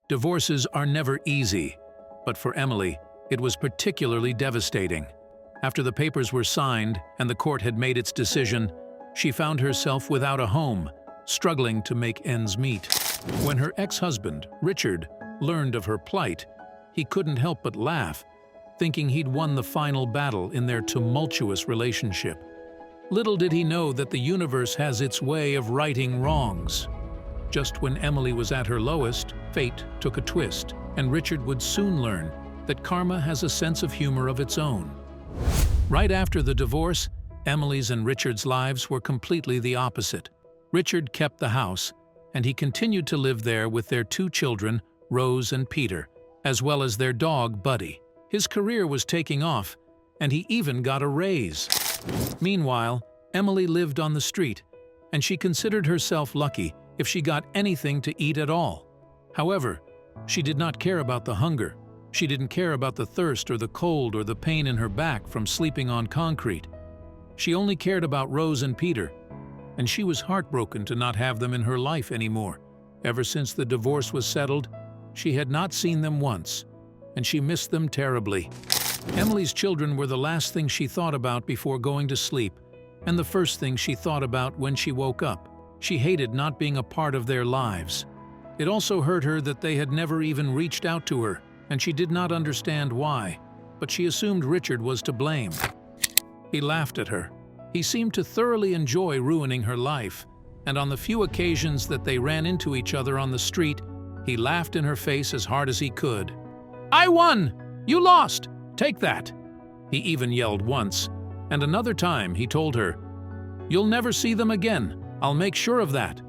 Divorces are never easy, but for Emily, it was particularly devastating. After the papers were signed and the court had made its decision, she found herself without a home, struggling to make ends meet. When her ex-husband, Richard, learned of her plight, he couldn't help but laugh, thinking he'd won the final battle in their tumultuous relationship. Little did he know that the universe has its way of righting wrongs. Just when Emily was at her lowest, fate took a twist, and Richard would soon learn that karma has a sense of humor of its own. Right after the divorce, Emily's and Richard's lives were completely the opposite. Richard kept the house, and he continued to live there with their 2 children, Rose and Peter, as well as their dog, Buddy. His career was taking off, and he even got a raise. Meanwhile, Emily lived on the street, and she considered herself lucky if she got anything to eat at all. However, she did not care about the hunger. She didn't care about the thirst or the cold or the pain in her back from sleeping on concrete. She only cared about Rose and Peter, and she was heartbroken to not have them in her life anymore. Ever since the divorce was settled, she had not seen them once, and she missed them terribly. Emily's children were the last thing she thought about before going to sleep, and the first thing she thought about when she woke up. She hated not being a part of their lives. It also hurt her that they had never even reached out to her, and she did not understand why, but she assumed Richard was to blame. He laughed at her. He seemed to thoroughly enjoy ruining her life, and on the few occasions that they ran into each other on the street, he laughed in her face as hard as he could. "I won! You lost! Take that!" He even yelled once, and another time he told her, "You'll never see them again. I'll make sure of that."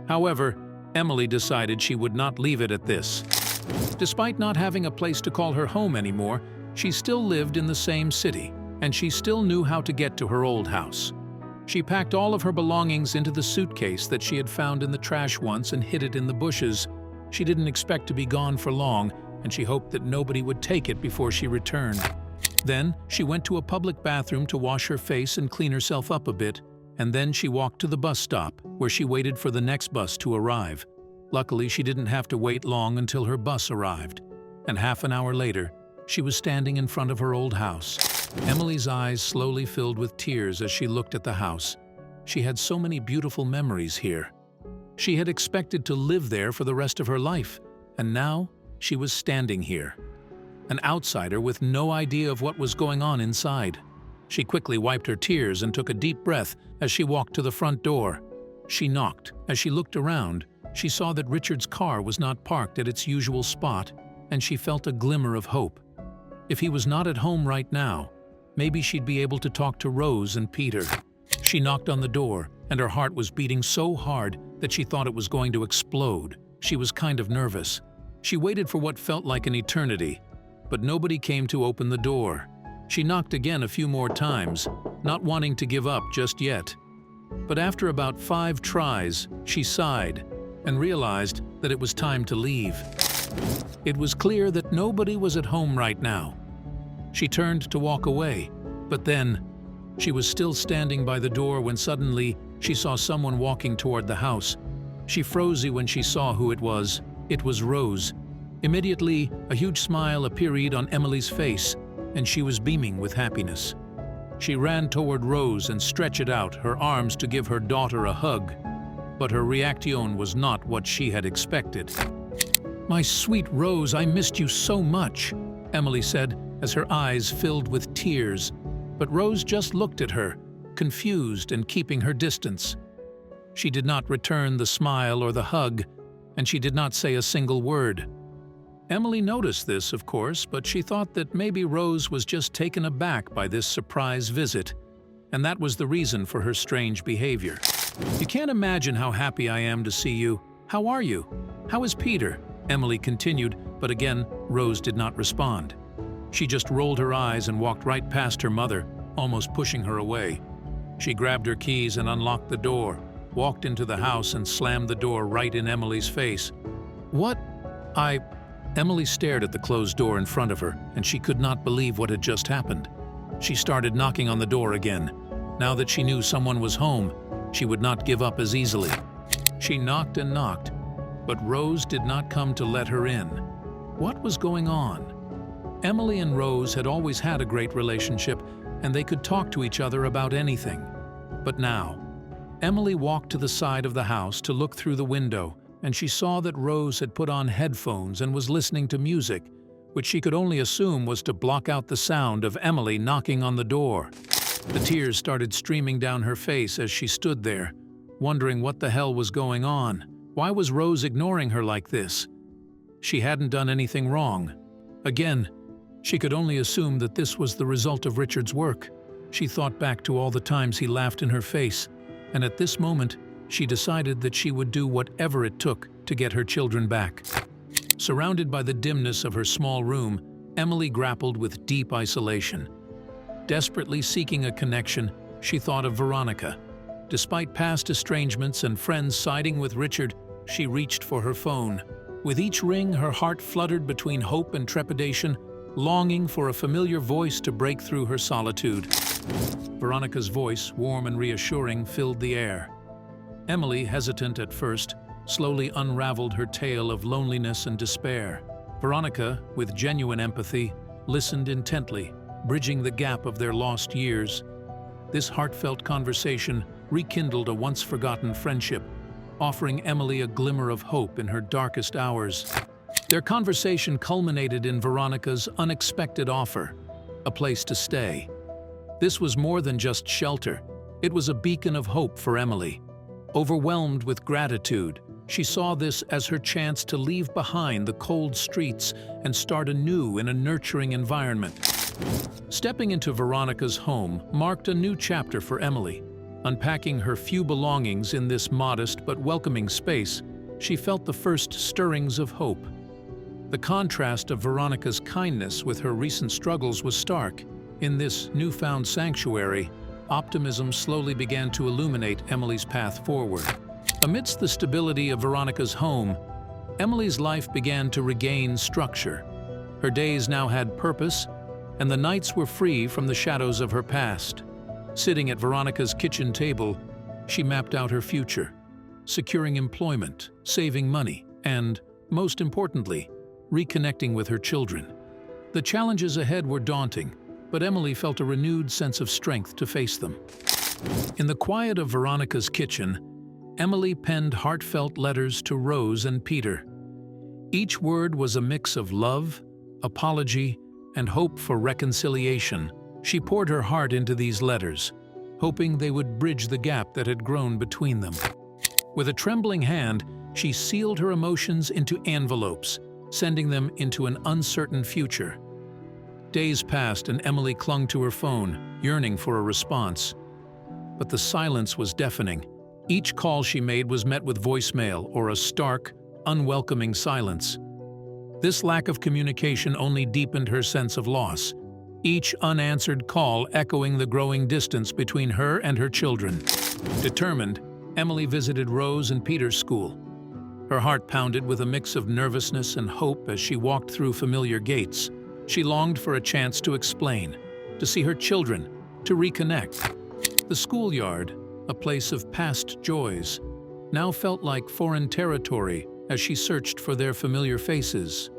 However, Emily decided she would not leave it at this. Despite not having a place to call her home anymore, she still lived in the same city, and she still knew how to get to her old house. She packed all of her belongings into the suitcase that she had found in the trash once and hid it in the bushes. She didn't expect to be gone for long, and she hoped that nobody would take it before she returned. Then she went to a public bathroom to wash her face and clean herself up a bit, and then she walked to the bus stop, where she waited for the next bus to arrive. Luckily, she didn't have to wait long until her bus arrived, and half an hour later, she was standing in front of her old house. Emily's eyes slowly filled with tears as she looked at the house. She had so many beautiful memories here. She had expected to live there for the rest of her life, and now she was standing here, an outsider with no idea of what was going on inside. She quickly wiped her tears and took a deep breath as she walked to the front door. She knocked. As she looked around, she saw that Richard's car was not parked at its usual spot, and she felt a glimmer of hope. If he was not at home right now, maybe she'd be able to talk to Rose and Peter. She knocked on the door, and her heart was beating so hard that she thought it was going to explode. She was kind of nervous. She waited for what felt like an eternity, but nobody came to open the door. She knocked again a few more times, not wanting to give up just yet. But after about 5 tries, she sighed and realized that it was time to leave. It was clear that nobody was at home right now. She turned to walk away, but then she was still standing by the door when suddenly she saw someone walking toward the house. She froze when she saw who it was. It was Rose. Immediately, a huge smile appeared on Emily's face, and she was beaming with happiness. She ran toward Rose and stretched out her arms to give her daughter a hug, but her reaction was not what she had expected. "My sweet Rose, I missed you so much," Emily said as her eyes filled with tears, but Rose just looked at her, confused and keeping her distance. She did not return the smile or the hug, and she did not say a single word. Emily noticed this, of course, but she thought that maybe Rose was just taken aback by this surprise visit, and that was the reason for her strange behavior. "You can't imagine how happy I am to see you. How are you? How is Peter?" Emily continued, but again, Rose did not respond. She just rolled her eyes and walked right past her mother, almost pushing her away. She grabbed her keys and unlocked the door, walked into the house and slammed the door right in Emily's face. "What? Emily stared at the closed door in front of her, and she could not believe what had just happened. She started knocking on the door again. Now that she knew someone was home, she would not give up as easily. She knocked and knocked, But Rose did not come to let her in. What was going on? Emily and Rose had always had a great relationship, and they could talk to each other about anything. But now, Emily walked to the side of the house to look through the window, and she saw that Rose had put on headphones and was listening to music, which she could only assume was to block out the sound of Emily knocking on the door. The tears started streaming down her face as she stood there, wondering what the hell was going on. Why was Rose ignoring her like this? She hadn't done anything wrong. Again, she could only assume that this was the result of Richard's work. She thought back to all the times he laughed in her face, and at this moment, she decided that she would do whatever it took to get her children back. Surrounded by the dimness of her small room, Emily grappled with deep isolation. Desperately seeking a connection, she thought of Veronica. Despite past estrangements and friends siding with Richard, she reached for her phone. With each ring, her heart fluttered between hope and trepidation, longing for a familiar voice to break through her solitude. Veronica's voice, warm and reassuring, filled the air. Emily, hesitant at first, slowly unraveled her tale of loneliness and despair. Veronica, with genuine empathy, listened intently, bridging the gap of their lost years. This heartfelt conversation rekindled a once-forgotten friendship, offering Emily a glimmer of hope in her darkest hours. Their conversation culminated in Veronica's unexpected offer, a place to stay. This was more than just shelter. It was a beacon of hope for Emily. Overwhelmed with gratitude, she saw this as her chance to leave behind the cold streets and start anew in a nurturing environment. Stepping into Veronica's home marked a new chapter for Emily. Unpacking her few belongings in this modest but welcoming space, she felt the first stirrings of hope. The contrast of Veronica's kindness with her recent struggles was stark. In this newfound sanctuary, optimism slowly began to illuminate Emily's path forward. Amidst the stability of Veronica's home, Emily's life began to regain structure. Her days now had purpose, and the nights were free from the shadows of her past. Sitting at Veronica's kitchen table, she mapped out her future, securing employment, saving money, and, most importantly, reconnecting with her children. The challenges ahead were daunting, but Emily felt a renewed sense of strength to face them. In the quiet of Veronica's kitchen, Emily penned heartfelt letters to Rose and Peter. Each word was a mix of love, apology, and hope for reconciliation. She poured her heart into these letters, hoping they would bridge the gap that had grown between them. With a trembling hand, she sealed her emotions into envelopes, sending them into an uncertain future. Days passed and Emily clung to her phone, yearning for a response. But the silence was deafening. Each call she made was met with voicemail or a stark, unwelcoming silence. This lack of communication only deepened her sense of loss, each unanswered call echoing the growing distance between her and her children. Determined, Emily visited Rose and Peter's school. Her heart pounded with a mix of nervousness and hope as she walked through familiar gates. She longed for a chance to explain, to see her children, to reconnect. The schoolyard, a place of past joys, now felt like foreign territory as she searched for their familiar faces.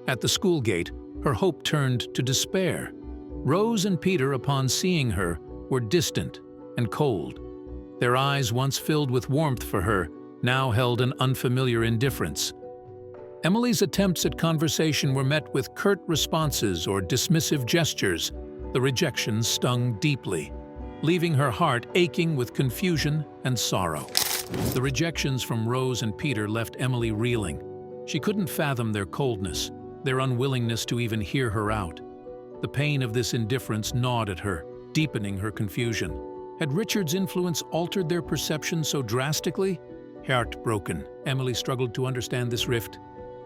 At the school gate, her hope turned to despair. Rose and Peter, upon seeing her, were distant and cold. Their eyes, once filled with warmth for her, now held an unfamiliar indifference. Emily's attempts at conversation were met with curt responses or dismissive gestures. The rejections stung deeply, leaving her heart aching with confusion and sorrow. The rejections from Rose and Peter left Emily reeling. She couldn't fathom their coldness, their unwillingness to even hear her out. The pain of this indifference gnawed at her, deepening her confusion. Had Richard's influence altered their perception so drastically? Heartbroken, Emily struggled to understand this rift,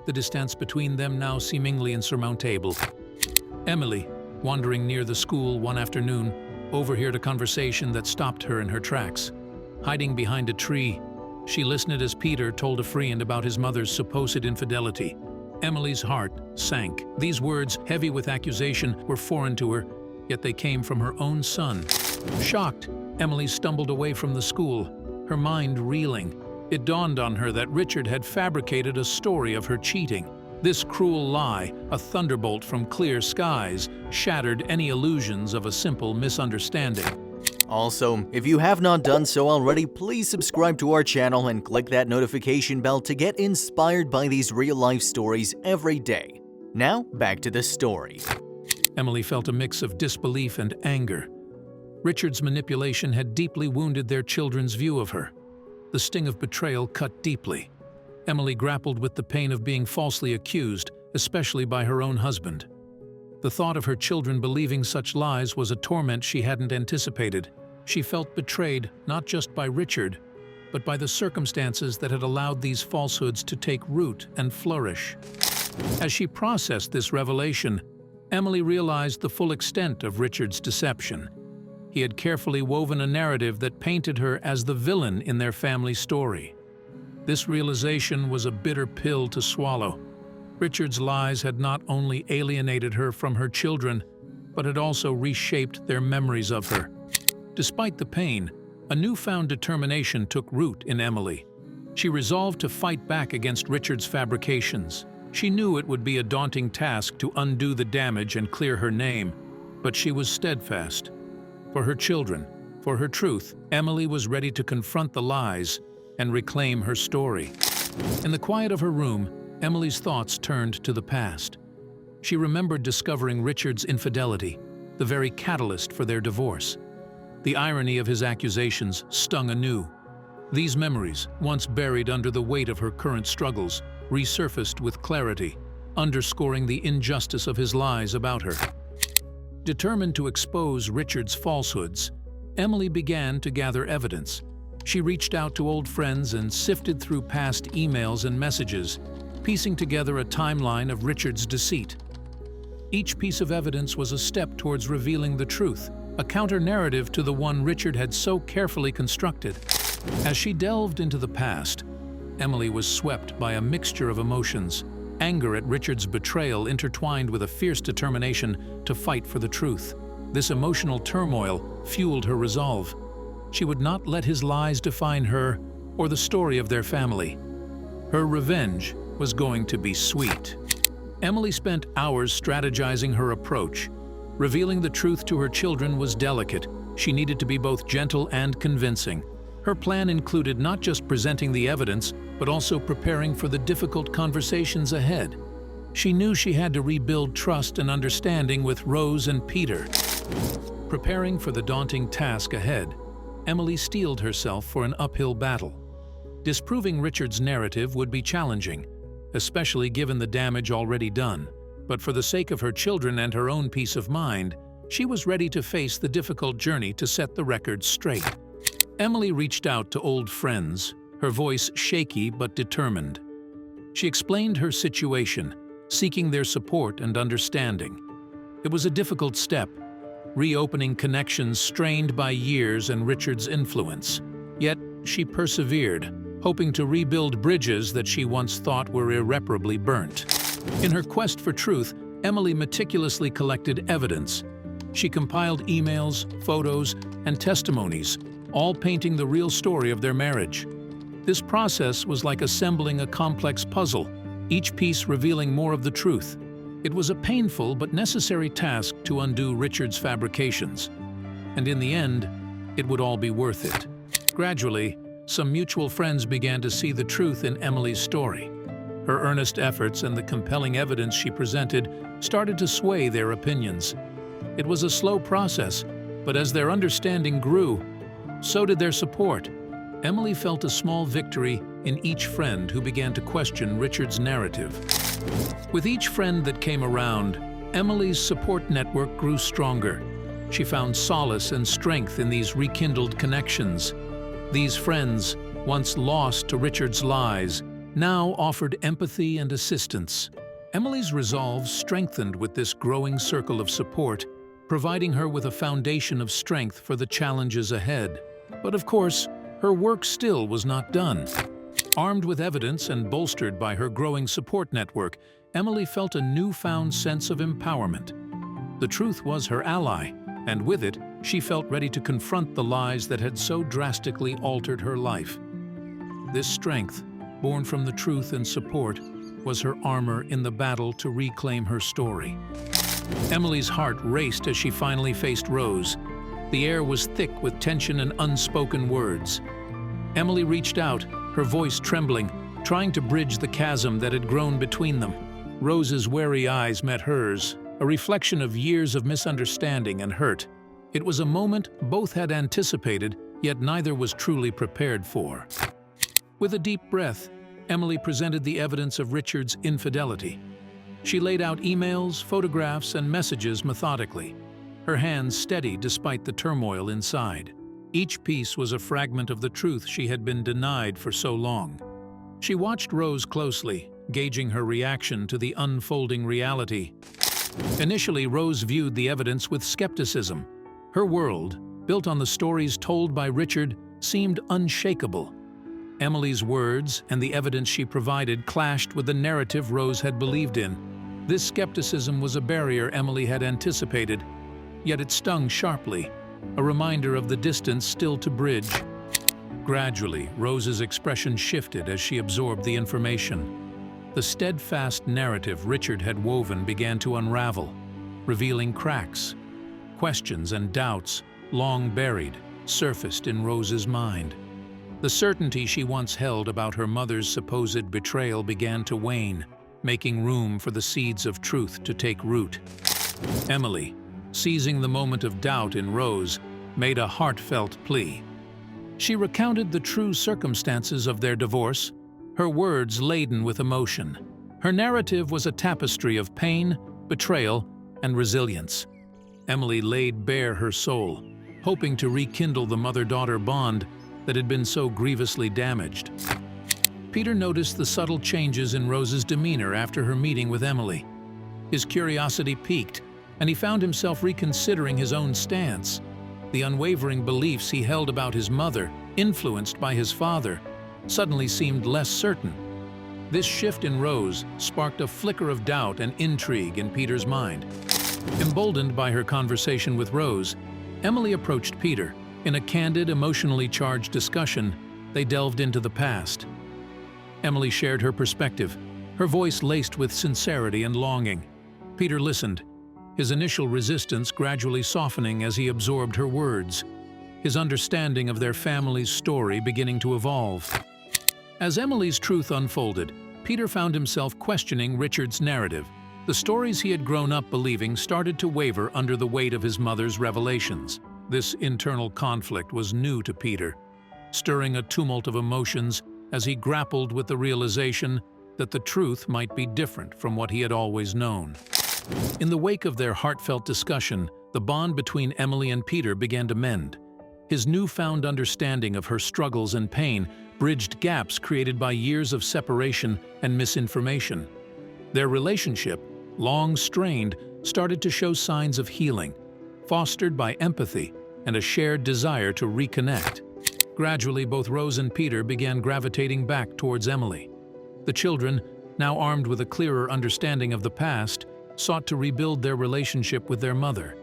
the distance between them now seemingly insurmountable. Emily, wandering near the school one afternoon, overheard a conversation that stopped her in her tracks. Hiding behind a tree, she listened as Peter told a friend about his mother's supposed infidelity. Emily's heart sank. These words, heavy with accusation, were foreign to her, yet they came from her own son. Shocked, Emily stumbled away from the school, her mind reeling. It dawned on her that Richard had fabricated a story of her cheating. This cruel lie, a thunderbolt from clear skies, shattered any illusions of a simple misunderstanding. Also, if you have not done so already, please subscribe to our channel and click that notification bell to get inspired by these real-life stories every day. Now, back to the story. Emily felt a mix of disbelief and anger. Richard's manipulation had deeply wounded their children's view of her. The sting of betrayal cut deeply. Emily grappled with the pain of being falsely accused, especially by her own husband. The thought of her children believing such lies was a torment she hadn't anticipated. She felt betrayed not just by Richard, but by the circumstances that had allowed these falsehoods to take root and flourish. As she processed this revelation, Emily realized the full extent of Richard's deception. He had carefully woven a narrative that painted her as the villain in their family story. This realization was a bitter pill to swallow. Richard's lies had not only alienated her from her children, but had also reshaped their memories of her. Despite the pain, a newfound determination took root in Emily. She resolved to fight back against Richard's fabrications. She knew it would be a daunting task to undo the damage and clear her name, but she was steadfast. For her children, for her truth, Emily was ready to confront the lies and reclaim her story. In the quiet of her room, Emily's thoughts turned to the past. She remembered discovering Richard's infidelity, the very catalyst for their divorce. The irony of his accusations stung anew. These memories, once buried under the weight of her current struggles, resurfaced with clarity, underscoring the injustice of his lies about her. Determined to expose Richard's falsehoods, Emily began to gather evidence. She reached out to old friends and sifted through past emails and messages, piecing together a timeline of Richard's deceit. Each piece of evidence was a step towards revealing the truth, a counter-narrative to the one Richard had so carefully constructed. As she delved into the past, Emily was swept by a mixture of emotions. Anger at Richard's betrayal intertwined with a fierce determination to fight for the truth. This emotional turmoil fueled her resolve. She would not let his lies define her or the story of their family. Her revenge was going to be sweet. Emily spent hours strategizing her approach. Revealing the truth to her children was delicate. She needed to be both gentle and convincing. Her plan included not just presenting the evidence, but also preparing for the difficult conversations ahead. She knew she had to rebuild trust and understanding with Rose and Peter. Preparing for the daunting task ahead, Emily steeled herself for an uphill battle. Disproving Richard's narrative would be challenging, especially given the damage already done. But for the sake of her children and her own peace of mind, she was ready to face the difficult journey to set the record straight. Emily reached out to old friends, her voice shaky but determined. She explained her situation, seeking their support and understanding. It was a difficult step, reopening connections strained by years and Richard's influence. Yet she persevered, hoping to rebuild bridges that she once thought were irreparably burnt. In her quest for truth, Emily meticulously collected evidence. She compiled emails, photos, and testimonies, all painting the real story of their marriage. This process was like assembling a complex puzzle, each piece revealing more of the truth. It was a painful but necessary task to undo Richard's fabrications. And in the end, it would all be worth it. Gradually, some mutual friends began to see the truth in Emily's story. Her earnest efforts and the compelling evidence she presented started to sway their opinions. It was a slow process, but as their understanding grew, so did their support. Emily felt a small victory in each friend who began to question Richard's narrative. With each friend that came around, Emily's support network grew stronger. She found solace and strength in these rekindled connections. These friends, once lost to Richard's lies, now offered empathy and assistance. Emily's resolve strengthened with this growing circle of support, providing her with a foundation of strength for the challenges ahead. But of course, her work still was not done. Armed with evidence and bolstered by her growing support network, Emily felt a newfound sense of empowerment. The truth was her ally, and with it, she felt ready to confront the lies that had so drastically altered her life. This strength, born from the truth and support, was her armor in the battle to reclaim her story. Emily's heart raced as she finally faced Rose. The air was thick with tension and unspoken words. Emily reached out, her voice trembling, trying to bridge the chasm that had grown between them. Rose's wary eyes met hers, a reflection of years of misunderstanding and hurt. It was a moment both had anticipated, yet neither was truly prepared for. With a deep breath, Emily presented the evidence of Richard's infidelity. She laid out emails, photographs, and messages methodically, her hands steady despite the turmoil inside. Each piece was a fragment of the truth she had been denied for so long. She watched Rose closely, gauging her reaction to the unfolding reality. Initially, Rose viewed the evidence with skepticism. Her world, built on the stories told by Richard, seemed unshakable. Emily's words and the evidence she provided clashed with the narrative Rose had believed in. This skepticism was a barrier Emily had anticipated, yet it stung sharply, a reminder of the distance still to bridge. Gradually, Rose's expression shifted as she absorbed the information. The steadfast narrative Richard had woven began to unravel, revealing cracks. Questions and doubts, long buried, surfaced in Rose's mind. The certainty she once held about her mother's supposed betrayal began to wane, making room for the seeds of truth to take root. Emily, seizing the moment of doubt in Rose, made a heartfelt plea. She recounted the true circumstances of their divorce, her words laden with emotion. Her narrative was a tapestry of pain, betrayal, and resilience. Emily laid bare her soul, hoping to rekindle the mother-daughter bond that had been so grievously damaged. Peter noticed the subtle changes in Rose's demeanor after her meeting with Emily. His curiosity piqued, and he found himself reconsidering his own stance. The unwavering beliefs he held about his mother, influenced by his father, suddenly seemed less certain. This shift in Rose sparked a flicker of doubt and intrigue in Peter's mind. Emboldened by her conversation with Rose, Emily approached Peter. In a candid, emotionally charged discussion, they delved into the past. Emily shared her perspective, her voice laced with sincerity and longing. Peter listened, his initial resistance gradually softening as he absorbed her words, his understanding of their family's story beginning to evolve. As Emily's truth unfolded, Peter found himself questioning Richard's narrative. The stories he had grown up believing started to waver under the weight of his mother's revelations. This internal conflict was new to Peter, stirring a tumult of emotions as he grappled with the realization that the truth might be different from what he had always known. In the wake of their heartfelt discussion, the bond between Emily and Peter began to mend. His newfound understanding of her struggles and pain bridged gaps created by years of separation and misinformation. Their relationship, long strained, started to show signs of healing, fostered by empathy and a shared desire to reconnect. Gradually, both Rose and Peter began gravitating back towards Emily. The children, now armed with a clearer understanding of the past, sought to rebuild their relationship with their mother.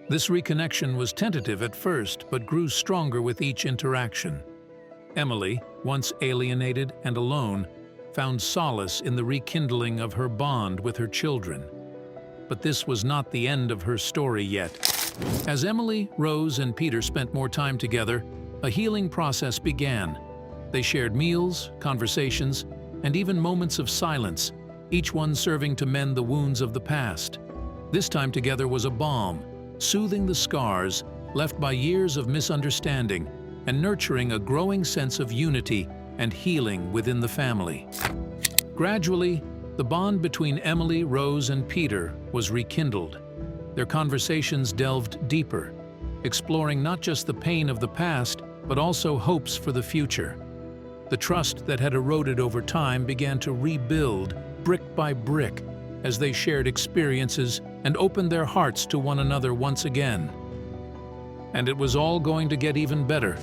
This reconnection was tentative at first, but grew stronger with each interaction. Emily, once alienated and alone, found solace in the rekindling of her bond with her children. But this was not the end of her story yet. As Emily, Rose, and Peter spent more time together, a healing process began. They shared meals, conversations, and even moments of silence, each one serving to mend the wounds of the past. This time together was a balm, soothing the scars left by years of misunderstanding and nurturing a growing sense of unity and healing within the family. Gradually, the bond between Emily, Rose, and Peter was rekindled. Their conversations delved deeper, exploring not just the pain of the past, but also hopes for the future. The trust that had eroded over time began to rebuild brick by brick as they shared experiences and opened their hearts to one another once again. And it was all going to get even better.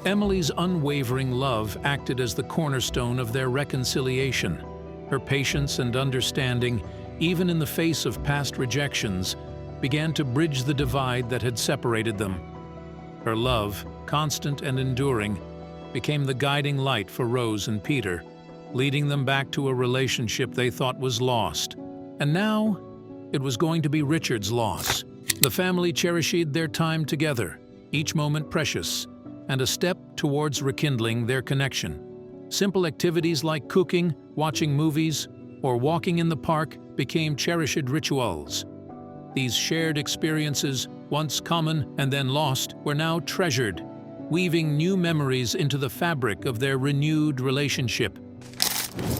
Emily's unwavering love acted as the cornerstone of their reconciliation. Her patience and understanding, even in the face of past rejections, began to bridge the divide that had separated them. Her love, constant and enduring, became the guiding light for Rose and Peter, leading them back to a relationship they thought was lost. And now, it was going to be Richard's loss. The family cherished their time together, each moment precious, and a step towards rekindling their connection. Simple activities like cooking, watching movies, or walking in the park became cherished rituals. These shared experiences, once common and then lost, were now treasured, weaving new memories into the fabric of their renewed relationship.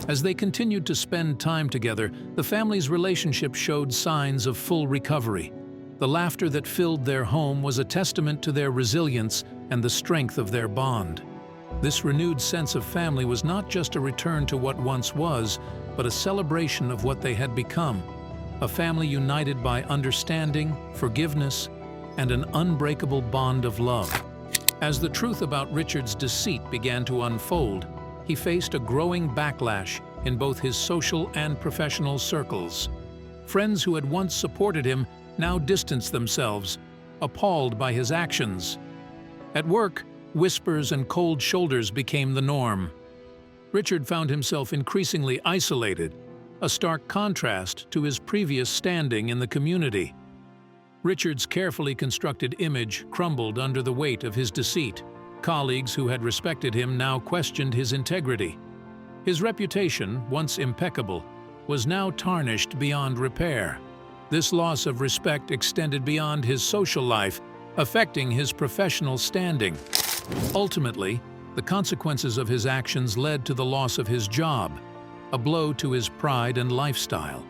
As they continued to spend time together, the family's relationship showed signs of full recovery. The laughter that filled their home was a testament to their resilience and the strength of their bond. This renewed sense of family was not just a return to what once was, but a celebration of what they had become. A family united by understanding, forgiveness, and an unbreakable bond of love. As the truth about Richard's deceit began to unfold, he faced a growing backlash in both his social and professional circles. Friends who had once supported him now distanced themselves, appalled by his actions. At work, whispers and cold shoulders became the norm. Richard found himself increasingly isolated, a stark contrast to his previous standing in the community. Richard's carefully constructed image crumbled under the weight of his deceit. Colleagues who had respected him now questioned his integrity. His reputation, once impeccable, was now tarnished beyond repair. This loss of respect extended beyond his social life, affecting his professional standing. Ultimately, the consequences of his actions led to the loss of his job, a blow to his pride and lifestyle.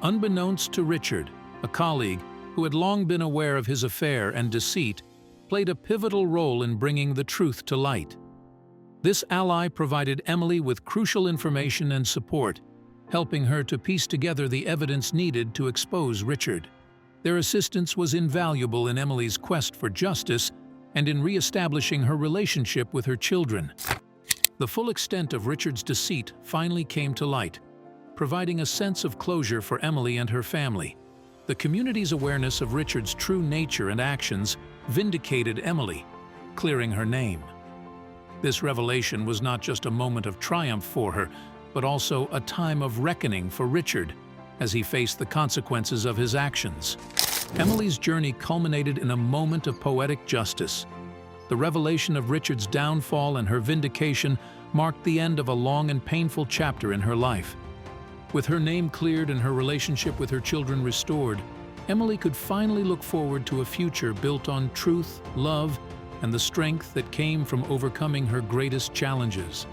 Unbeknownst to Richard, a colleague who had long been aware of his affair and deceit, played a pivotal role in bringing the truth to light. This ally provided Emily with crucial information and support, helping her to piece together the evidence needed to expose Richard. Their assistance was invaluable in Emily's quest for justice and in re-establishing her relationship with her children. The full extent of Richard's deceit finally came to light, providing a sense of closure for Emily and her family. The community's awareness of Richard's true nature and actions vindicated Emily, clearing her name. This revelation was not just a moment of triumph for her, but also a time of reckoning for Richard as he faced the consequences of his actions. Emily's journey culminated in a moment of poetic justice. The revelation of Richard's downfall and her vindication marked the end of a long and painful chapter in her life. With her name cleared and her relationship with her children restored, Emily could finally look forward to a future built on truth, love, and the strength that came from overcoming her greatest challenges.